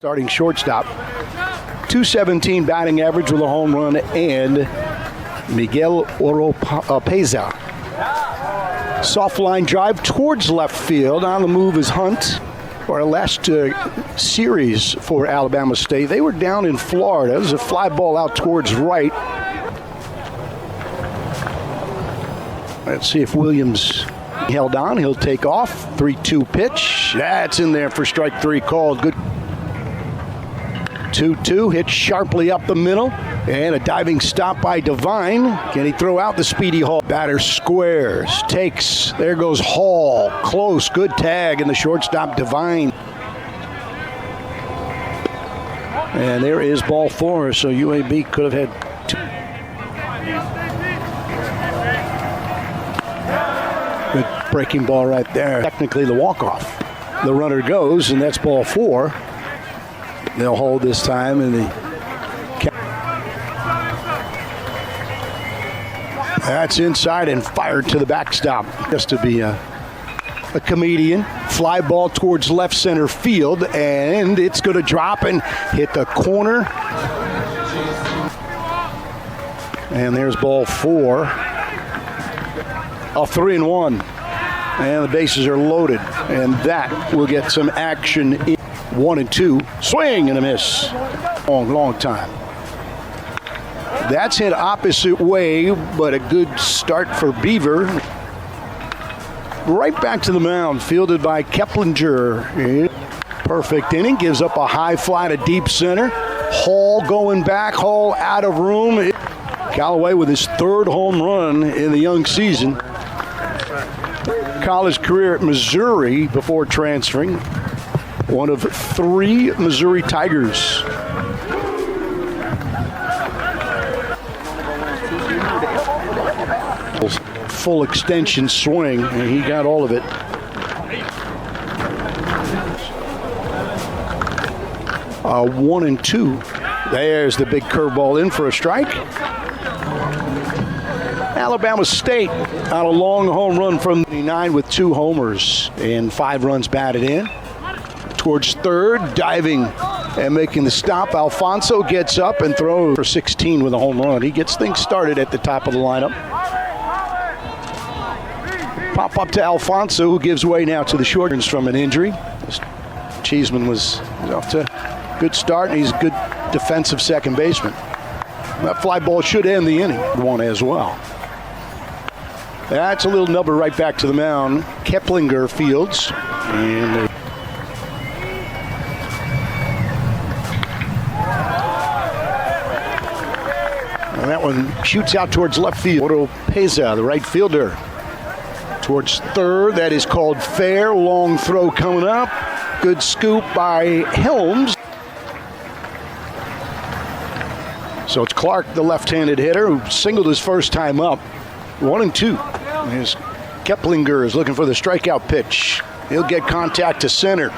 Starting shortstop, .217 batting average with a home run, and Miguel Oropeza. Soft line drive towards left field. On the move is Hunt. Our last series for Alabama State, they were down in Florida. It was a fly ball out towards right. Let's see if Williams held on. He'll take off. 3-2 pitch. That's in there for strike three called. Good. 2-2, hit sharply up the middle, and a diving stop by Devine. Can he throw out the speedy Hall? Batter squares, takes, there goes Hall, close, good tag, and the shortstop Devine. And there is ball four, so UAB could have had two. Good breaking ball right there. Technically the walk-off. The runner goes, and that's ball four. They'll hold this time, and that's inside and fired to the backstop. Just to be a comedian. Fly ball towards left center field, and it's going to drop and hit the corner. And there's ball four. A 3-1, and the bases are loaded, and that will get some action in. 1-2, swing and a miss. Long time. That's hit opposite way, but a good start for Beaver. Right back to the mound, fielded by Keplinger. Perfect inning, gives up a high fly to deep center. Hall going back, Hall out of room. Callaway with his third home run in the young season. College career at Missouri before transferring. One of three Missouri Tigers. Full extension swing, and he got all of it. 1-2. There's the big curveball in for a strike. Alabama State on a long home run from 9 with 2 homers and 5 runs batted in. Towards third, diving and making the stop. Alfonso gets up and throws for 16 with a home run. He gets things started at the top of the lineup. Pop up to Alfonso, who gives way now to the shorters from an injury. Cheeseman was off to a good start, and he's a good defensive second baseman. That fly ball should end the inning. One as well. That's a little number right back to the mound. Keplinger fields. And that one shoots out towards left field. Oropeza, the right fielder, towards third. That is called fair. Long throw coming up. Good scoop by Helms. So it's Clark, the left-handed hitter, who singled his first time up. 1-2. As Keplinger is looking for the strikeout pitch. He'll get contact to center.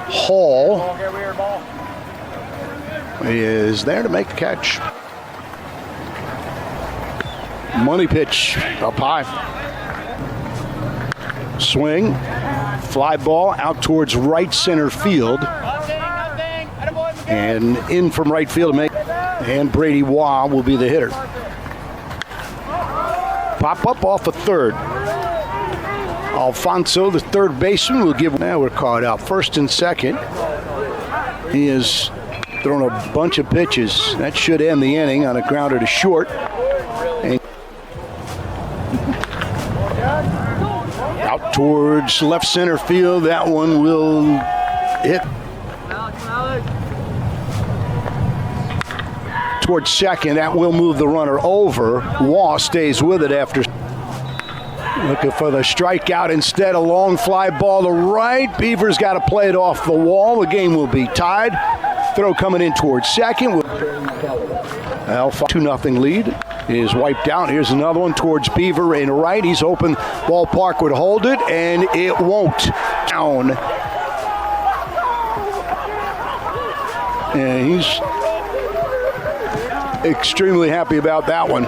Hall is there to make the catch. Money pitch up high. Swing. Fly ball out towards right center field. And in from right field to make. And Brady Waugh will be the hitter. Pop up off a third. Alfonso, the third baseman, will give. Now we're caught out. First and second. He has thrown a bunch of pitches. That should end the inning on a grounder to short. And out towards left center field. That one will hit towards second. That will move the runner over. Waugh stays with it after looking for the strikeout instead. A long fly ball to right. Beaver's got to play it off the wall. The game will be tied. Throw coming in towards second. Alpha 2-0 lead is wiped out. Here's another one towards Beaver in right. He's hoping ballpark would hold it, and it won't. Down. And he's extremely happy about that one.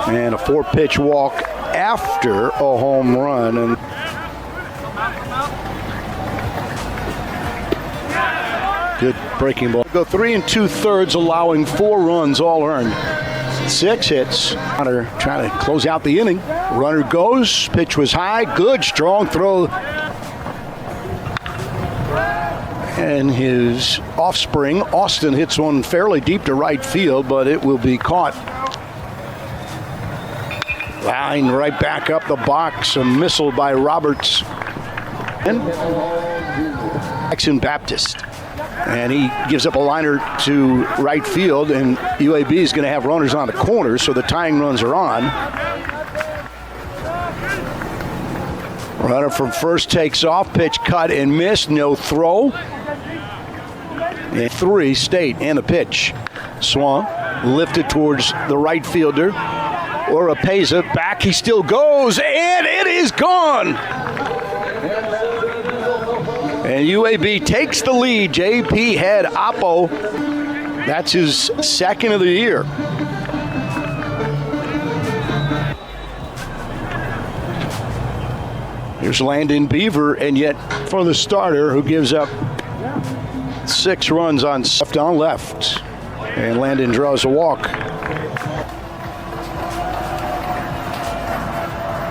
And a 4-pitch walk after a home run. And good breaking ball. Go 3 2/3, allowing 4 runs, all earned. 6 hits. Hunter trying to close out the inning. Runner goes. Pitch was high. Good, strong throw. And his offspring, Austin, hits one fairly deep to right field, but it will be caught. Line right back up the box. A missile by Roberts. And Jackson Baptist. And he gives up a liner to right field, and UAB is going to have runners on the corner, so the tying runs are on. Runner from first takes off, pitch cut and missed, no throw. And 3 State and the pitch. Swan lifted towards the right fielder. Oropeza back, he still goes, and it is gone. And UAB takes the lead. JP had Oppo. That's his second of the year. Here's Landon Beaver, and yet for the starter, who gives up 6 runs on left on left. And Landon draws a walk.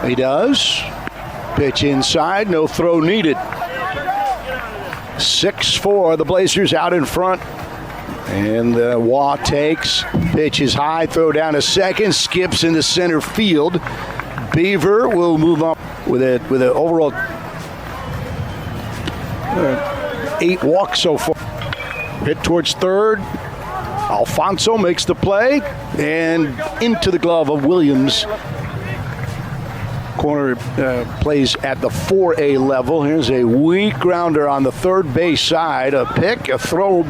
He does. Pitch inside, no throw needed. 6-4, the Blazers out in front. And Waugh takes, pitch is high, throw down to second, skips into center field. Beaver will move up with an overall 8 walks so far. Hit towards third. Alfonso makes the play and into the glove of Williams. Corner plays at the 4A level. Here's a weak grounder on the third base side. A pick, a throw.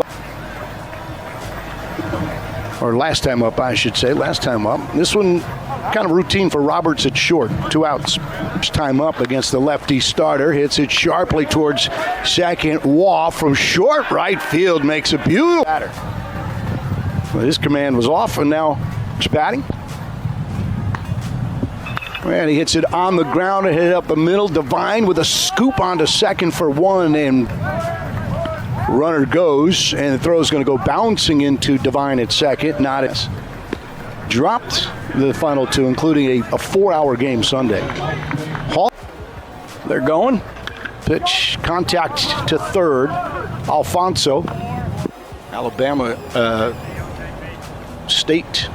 Or last time up, I should say. Last time up. This one kind of routine for Roberts at short. 2 outs. Time up against the lefty starter. Hits it sharply towards second. Waugh from short right field makes a beautiful batter. Well, his command was off, and now he's batting. And he hits it on the ground and hit it up the middle. Devine with a scoop onto second for 1, and runner goes, and the throw is going to go bouncing into Devine at second. Not as dropped the final 2, including a 4-hour game Sunday. Hall, they're going. Pitch contact to third. Alfonso, Alabama State.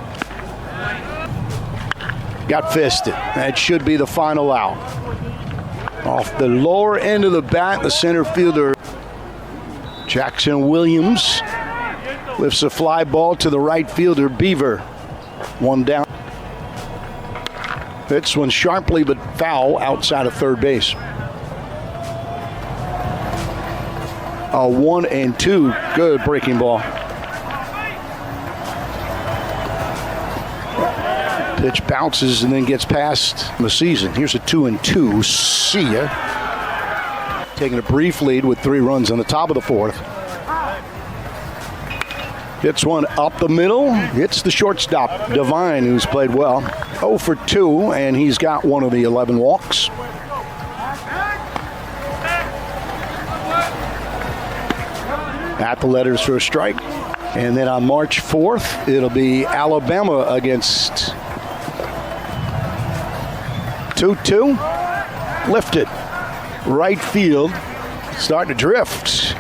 Got fisted. That should be the final out. Off the lower end of the bat, the center fielder, Jackson Williams, lifts a fly ball to the right fielder, Beaver. 1 down. Hits one sharply but foul outside of third base. A 1-2. Good breaking ball. Pitch bounces and then gets past the season. Here's a 2-2. See ya. Taking a brief lead with 3 runs on the top of the 4th. Hits one up the middle. Hits the shortstop, Devine, who's played well. 0 for 2, and he's got 1 of the 11 walks. At the letters for a strike. And then on March 4th, it'll be Alabama against 2-2, lifted, right field, starting to drift,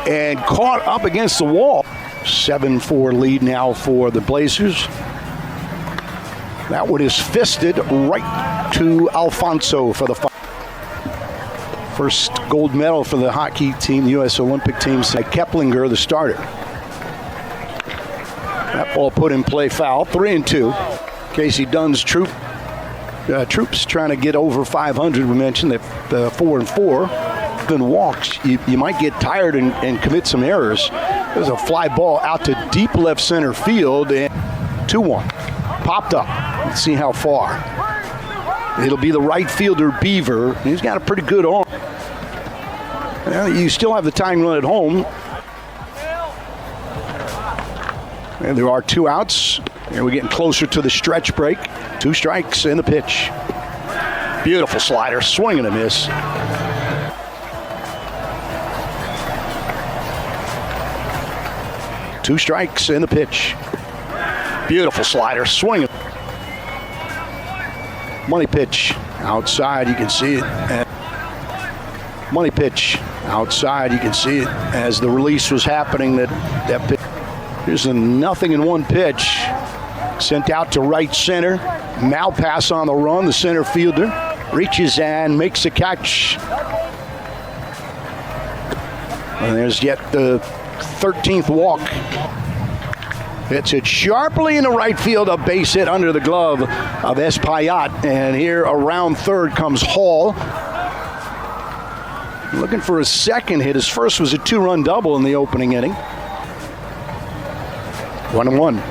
and caught up against the wall. 7-4 lead now for the Blazers. That one is fisted right to Alfonso for the first gold medal for the hockey team, the U.S. Olympic team. Keplinger, the starter. That ball put in play foul. 3-2. Casey Dunn's troops trying to get over 500. We mentioned that 4-4. Then walks. You might get tired and commit some errors. There's a fly ball out to deep left center field, and 2-1. Popped up. Let's see how far. It'll be the right fielder, Beaver. He's got a pretty good arm. Well, you still have the tying run at home. And there are 2 outs. And we're getting closer to the stretch break. 2 strikes in the pitch. Beautiful slider, swing and a miss. Two strikes in the pitch. Beautiful slider, swing. Money pitch outside, you can see it. Money pitch outside, you can see it as the release was happening. That pitch. Here's a 0-1 pitch. Sent out to right center. Malpass on the run. The center fielder reaches and makes a catch. And there's yet the 13th walk. Hits it sharply in the right field. A base hit under the glove of Espaillat. And here around third comes Hall. Looking for a second hit. His first was a 2-run double in the opening inning. 1-1.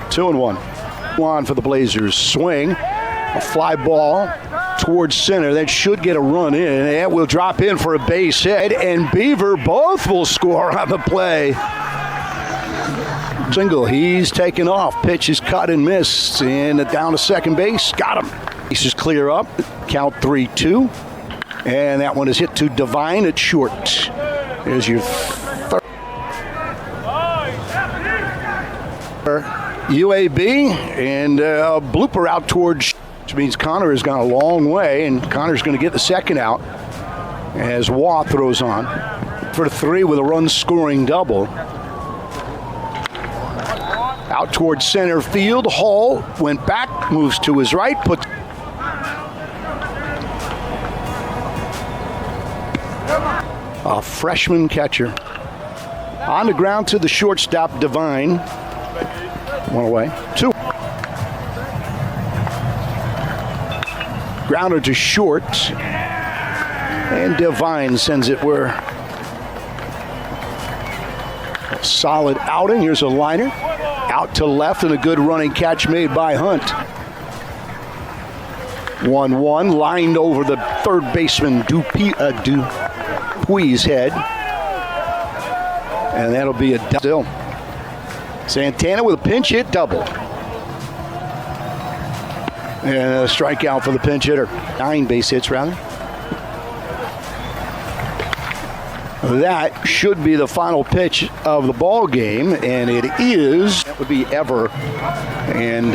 2-1. On for the Blazers. Swing. A fly ball towards center. That should get a run in. That will drop in for a base hit. And Beaver both will score on the play. Single. He's taken off. Pitch is cut and missed. And down to second base. Got him. Base is clear up. Count 3-2. And that one is hit to Devine at short. There's your third. UAB and a blooper out towards, which means Connor has gone a long way, and Connor's going to get the second out as Waugh throws on for 3 with a run-scoring double. Out towards center field. Hall went back, moves to his right, puts. A freshman catcher. On the ground to the shortstop, Devine. 1 away. 2. Grounder to short. And Devine sends it where. A solid outing. Here's a liner. Out to left and a good running catch made by Hunt. 1-1. Lined over the third baseman, Dupuy's head. And that'll be a double. Santana with a pinch hit double. And a strikeout for the pinch hitter. 9 base hits, rather. That should be the final pitch of the ball game, and it is. That would be ever. And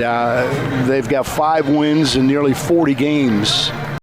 they've got 5 wins in nearly 40 games.